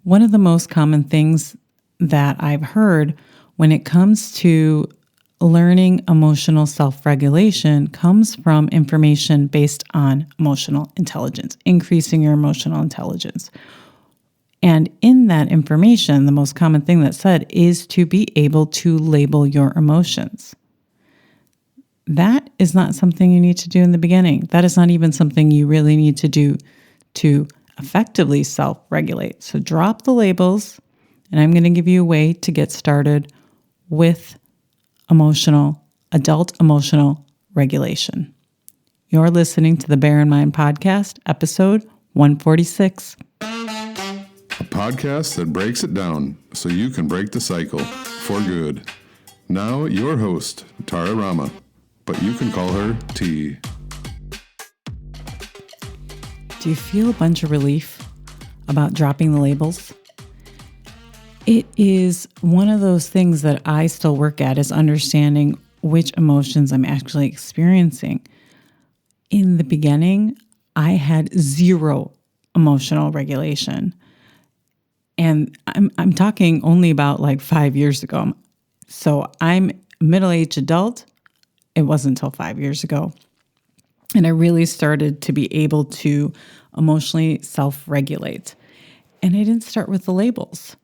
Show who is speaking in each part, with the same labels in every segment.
Speaker 1: One of the most common things that I've heard when it comes to learning emotional self-regulation comes from information based on emotional intelligence, increasing your emotional intelligence. And in that information, the most common thing that's said is to be able to label your emotions. That is not something you need to do in the beginning. That is not even something you really need to do to effectively self-regulate. So drop the labels, and I'm going to give you a way to get started with adult emotional regulation. You're listening to the Bear in Mind Podcast, episode 146.
Speaker 2: A podcast that breaks it down so you can break the cycle for good. Now, your host, Tara Rama, but you can call her T.
Speaker 1: Do you feel a bunch of relief about dropping the labels? It is one of those things that I still work at, is understanding which emotions I'm actually experiencing. In the beginning, I had zero emotional regulation. And I'm talking only about like 5 years ago. So I'm a middle-aged adult. It wasn't until 5 years ago. And I really started to be able to emotionally self-regulate. And I didn't start with the labels.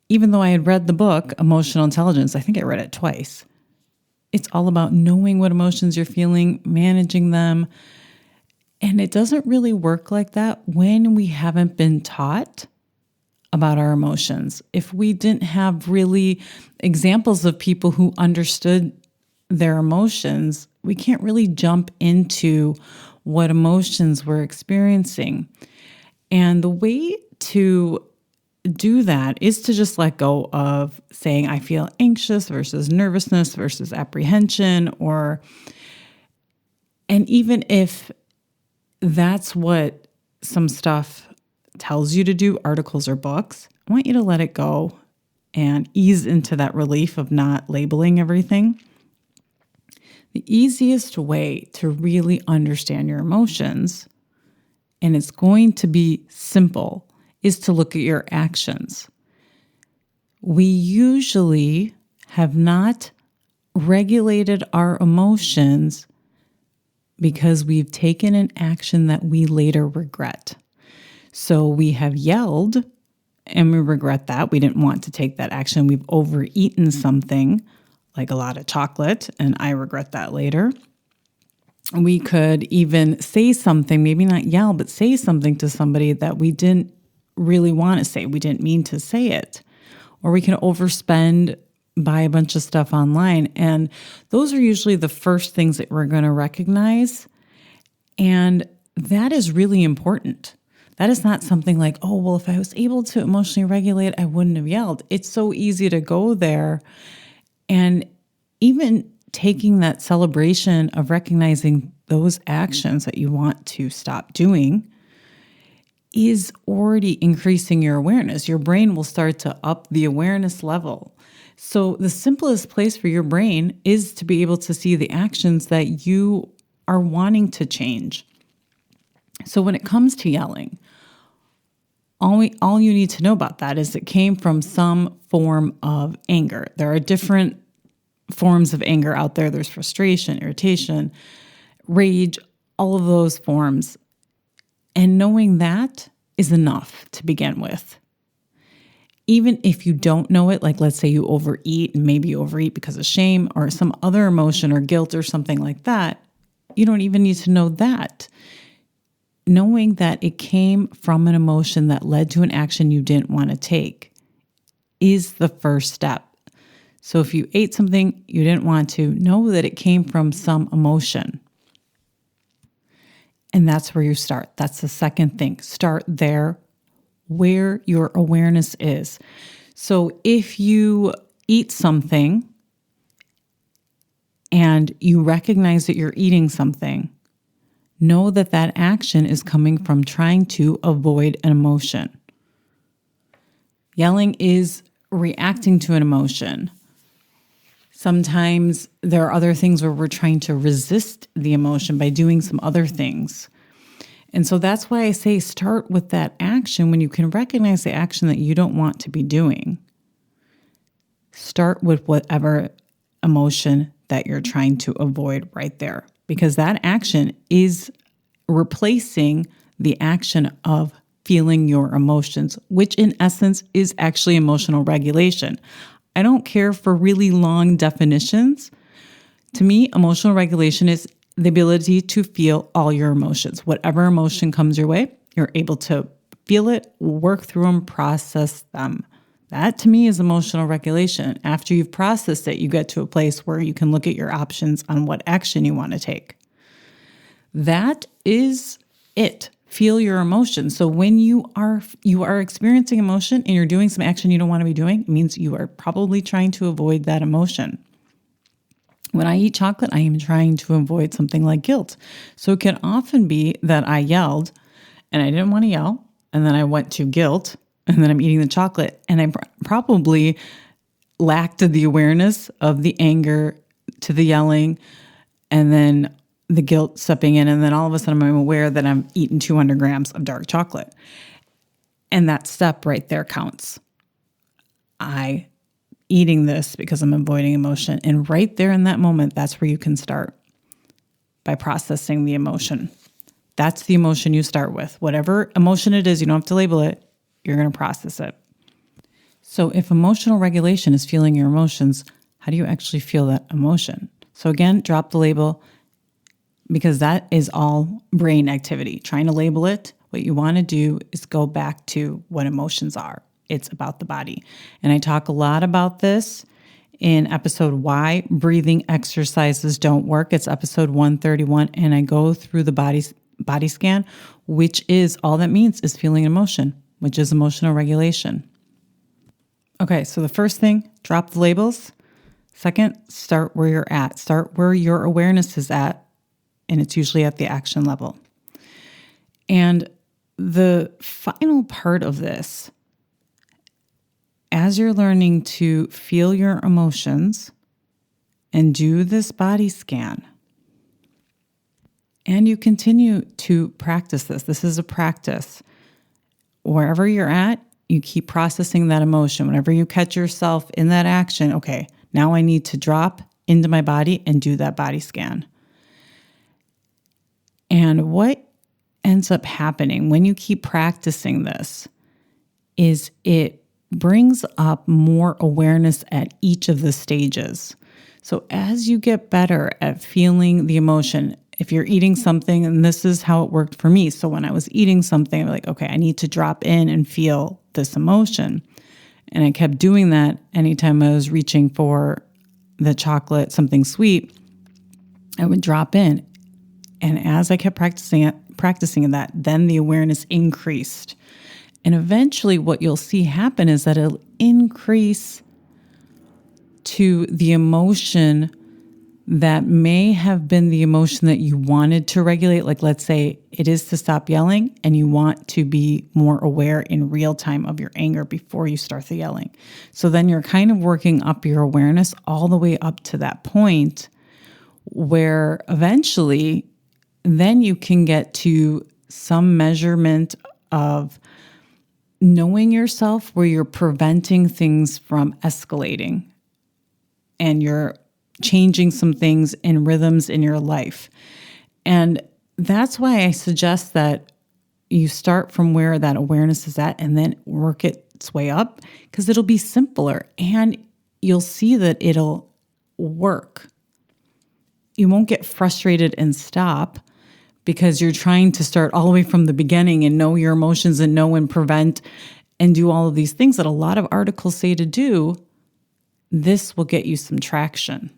Speaker 1: Even though I had read the book, Emotional Intelligence, I think I read it twice. It's all about knowing what emotions you're feeling, managing them. And it doesn't really work like that when we haven't been taught about our emotions. If we didn't have really examples of people who understood their emotions, we can't really jump into what emotions we're experiencing. And the way to do that is to just let go of saying I feel anxious versus nervousness versus apprehension, and even if that's what some stuff tells you to do, articles or books, I want you to let it go and ease into that relief of not labeling everything. The easiest way to really understand your emotions, and it's going to be simple, is to look at your actions. We usually have not regulated our emotions because we've taken an action that we later regret. So we have yelled and we regret that. We didn't want to take that action. We've overeaten something like a lot of chocolate, and I regret that later. We could even say something, maybe not yell, but say something to somebody that we didn't really want to say. We didn't mean to say it. Or we can overspend, buy a bunch of stuff online. And those are usually the first things that we're going to recognize. And that is really important. That is not something like, oh, well, if I was able to emotionally regulate, I wouldn't have yelled. It's so easy to go there. And even taking that celebration of recognizing those actions that you want to stop doing is already increasing your awareness. Your brain will start to up the awareness level. So the simplest place for your brain is to be able to see the actions that you are wanting to change. So when it comes to yelling, all you need to know about that is it came from some form of anger. There are different forms of anger out there. There's frustration, irritation, rage, all of those forms. And knowing that is enough to begin with. Even if you don't know it, like let's say you overeat, and maybe you overeat because of shame or some other emotion or guilt or something like that, you don't even need to know that. Knowing that it came from an emotion that led to an action you didn't want to take is the first step. So if you ate something you didn't want to, know that it came from some emotion. And that's where you start. That's the second thing. Start there where your awareness is. So if you eat something and you recognize that you're eating something, know that that action is coming from trying to avoid an emotion. Yelling is reacting to an emotion. Sometimes there are other things where we're trying to resist the emotion by doing some other things. And so that's why I say start with that action. When you can recognize the action that you don't want to be doing, start with whatever emotion that you're trying to avoid right there, because that action is replacing the action of feeling your emotions, which in essence is actually emotional regulation. I don't care for really long definitions. To me, emotional regulation is the ability to feel all your emotions. Whatever emotion comes your way, you're able to feel it, work through them, process them. That to me is emotional regulation. After you've processed it, you get to a place where you can look at your options on what action you want to take. That is it. Feel your emotions. So when you are experiencing emotion and you're doing some action you don't want to be doing, it means you are probably trying to avoid that emotion. When I eat chocolate, I am trying to avoid something like guilt. So it can often be that I yelled and I didn't want to yell, and then I went to guilt, and then I'm eating the chocolate, and I probably lacked the awareness of the anger to the yelling, and then the guilt stepping in, and then all of a sudden I'm aware that I'm eating 200 grams of dark chocolate. And that step right there counts. I eating this because I'm avoiding emotion. And right there in that moment, that's where you can start by processing the emotion. That's the emotion you start with. Whatever emotion it is, you don't have to label it. You're going to process it. So if emotional regulation is feeling your emotions, how do you actually feel that emotion? So again, drop the label, because that is all brain activity. Trying to label it, what you want to do is go back to what emotions are. It's about the body. And I talk a lot about this in episode Why Breathing Exercises Don't Work. It's episode 131. And I go through the body scan, which is all that means is feeling emotion, which is emotional regulation. Okay, so the first thing, drop the labels. Second, start where you're at. Start where your awareness is at. And it's usually at the action level. And the final part of this, as you're learning to feel your emotions and do this body scan, and you continue to practice this is a practice. Wherever you're at, you keep processing that emotion. Whenever you catch yourself in that action, okay, now I need to drop into my body and do that body scan. And what ends up happening when you keep practicing this is it brings up more awareness at each of the stages. So as you get better at feeling the emotion, if you're eating something, and this is how it worked for me. So when I was eating something, I'm like, okay, I need to drop in and feel this emotion. And I kept doing that anytime I was reaching for the chocolate, something sweet, I would drop in. And as I kept practicing that, then the awareness increased. And eventually what you'll see happen is that it'll increase to the emotion that may have been the emotion that you wanted to regulate. Like, let's say it is to stop yelling and you want to be more aware in real time of your anger before you start the yelling. So then you're kind of working up your awareness all the way up to that point where eventually then you can get to some measurement of knowing yourself where you're preventing things from escalating and you're changing some things in rhythms in your life. And that's why I suggest that you start from where that awareness is at and then work its way up, because it'll be simpler and you'll see that it'll work. You won't get frustrated and stop because you're trying to start all the way from the beginning and know your emotions and know and prevent and do all of these things that a lot of articles say to do. This will get you some traction.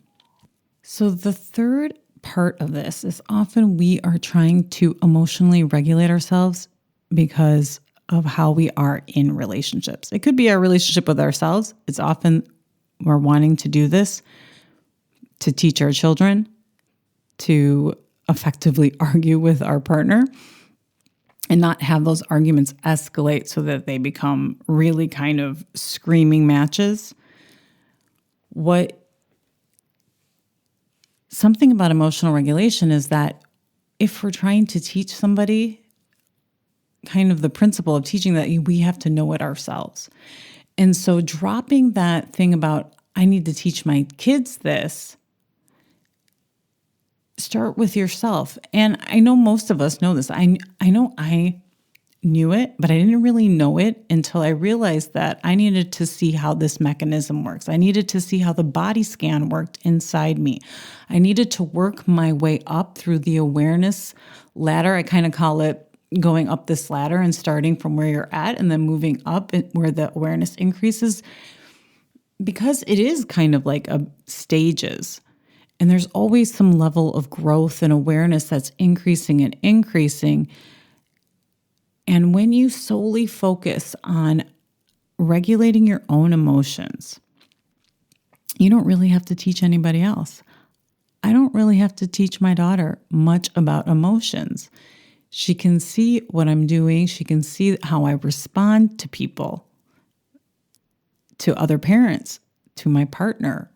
Speaker 1: So the third part of this is often we are trying to emotionally regulate ourselves because of how we are in relationships. It could be our relationship with ourselves. It's often we're wanting to do this to teach our children, to effectively argue with our partner and not have those arguments escalate so that they become really kind of screaming matches. Something about emotional regulation is that if we're trying to teach somebody kind of the principle of teaching that we have to know it ourselves. And so dropping that thing about, I need to teach my kids this, start with yourself. And I know most of us know this. I know I knew it, but I didn't really know it until I realized that I needed to see how this mechanism works. I needed to see how the body scan worked inside me. I needed to work my way up through the awareness ladder. I kind of call it going up this ladder and starting from where you're at and then moving up where the awareness increases, because it is kind of like stages. And there's always some level of growth and awareness that's increasing and increasing. And when you solely focus on regulating your own emotions, you don't really have to teach anybody else. I don't really have to teach my daughter much about emotions. She can see what I'm doing. She can see how I respond to people, to other parents, to my partner.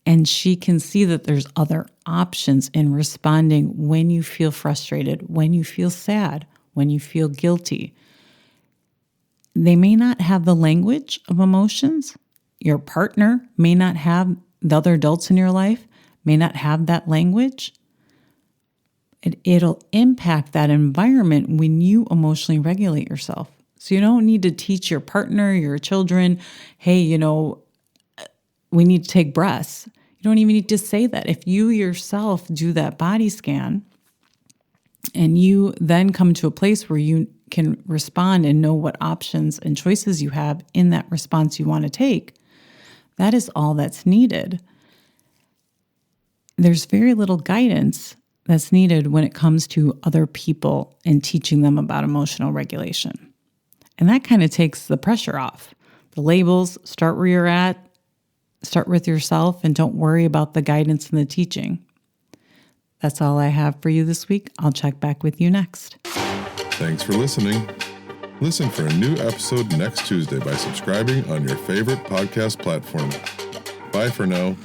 Speaker 1: And she can see that there's other options in responding when you feel frustrated, when you feel sad, when you feel guilty. They may not have the language of emotions. Your partner may not have, the other adults in your life may not have that language. It'll impact that environment when you emotionally regulate yourself. So you don't need to teach your partner, your children, hey, we need to take breaths. You don't even need to say that. If you yourself do that body scan and you then come to a place where you can respond and know what options and choices you have in that response you want to take, that is all that's needed. There's very little guidance that's needed when it comes to other people and teaching them about emotional regulation. And that kind of takes the pressure off. The labels, start where you're at, start with yourself, and don't worry about the guidance and the teaching. That's all I have for you this week. I'll check back with you next.
Speaker 2: Thanks for listening. Listen for a new episode next Tuesday by subscribing on your favorite podcast platform. Bye for now.